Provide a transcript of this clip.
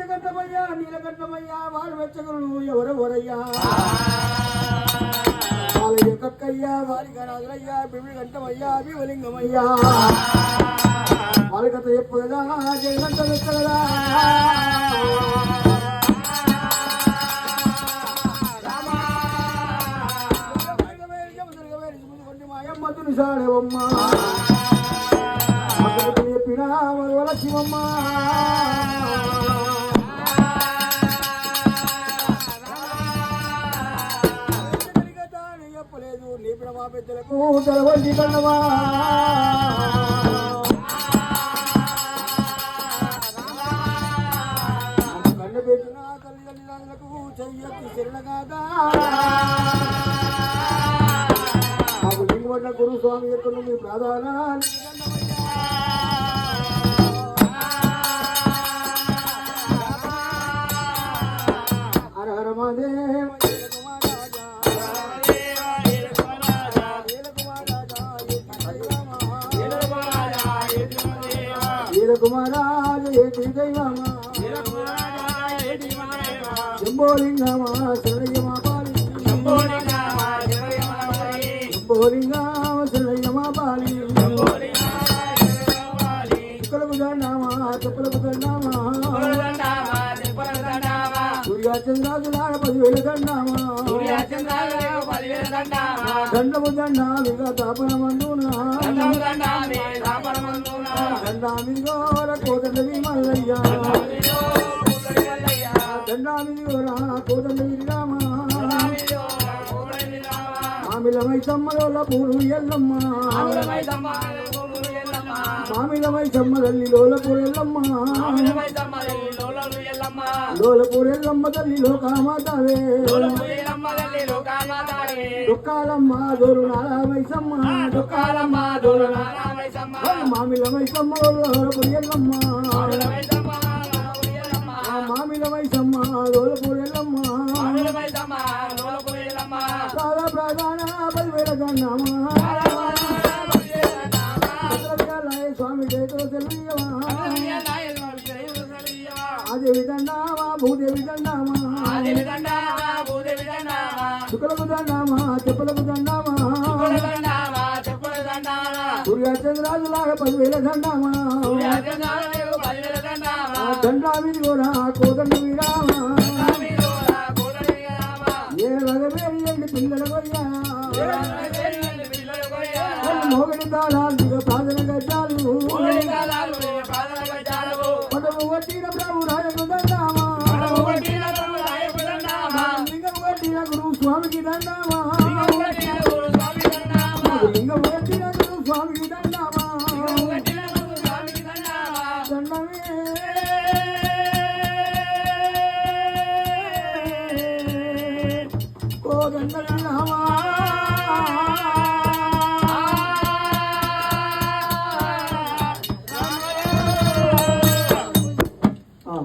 కట్టమయ్యా నీలకట్టమయ్యా వాడు వెచ్చగలు ఎవరెవరయ్యా వాళ్ళ యొక్కయ్యా వారి గణాదులయ్యా బిడ్డ గంటమయ్యా భీమలింగమయ్యా వాళ్ళ కథ చెప్పు కదా జయగంట వెచ్చగదా మాయమ్మతుని సాడేవమ్మా చెప్పినా మరువల శివమ్మ చెప్పలేదు లేపిన మా పెద్దలకు తెలవండి కన్నవా కన్ను పెట్టిన తల్లిదండ్రులకు చెయ్యొచ్చి శరణగాదా మాకు లింగవడ్డ గురుస్వామి యొక్క మీ ప్రాధాన్యాలు కుమారాజు ఏటి దైవమా శంభోలింగమా శరణయ్యమా పాలి శంభోలింగమ శరణయ్యమా పాలి చుక్కలకు దండామా చెప్పులకు దండామా సూర్యాచంద్రాజులాడ 10,000 దండామా దండము దండామిగా తాపనమందునా దండామిగోర కోదండవి మల్లయ్యా దండామిగోర కోదండవి రామా మామిలమై సమ్మల పూలు ఎల్లమ్మ మామిలమై సమ్మదల్లి లోలపూర్ ఎల్లమ్మ లోలపూర్ ఎల్లమ్మ తల్లి లోకామాతావే దుఃఖాలమ్మ దోరు నారామైసమ్మ దుఃఖాలమ్మ దోరు మామిలమైసమ్మ లోలపూర్ ఎల్లమ్మ మామిలమైసమ్మ లోలపూర్ ఎల్లమ్మ చాలా ప్రధాన 10,000 కన్నామా స్వామి జయతో సెల్వయ్యమా ఆదేవి దండామా భూదేవి దండామా చుక్కలకు దండామా చెప్పులకు దండామా సూర్యచంద్రాజులాగా 10,000 దండామా దండామిది కూడా కోదండ విరామా ఏ రగవేరి ఎండి పిల్లల కొయ్యా మోగడి తాళాలు ప్రార్థన గడ్డాలు పదము వట్టిన ప్రభు రాజకు దండామా లింగం వట్టిన గురు స్వామికి దండామా లింగం వట్టిన గురు స్వామికి దండామా దండమే కోదండ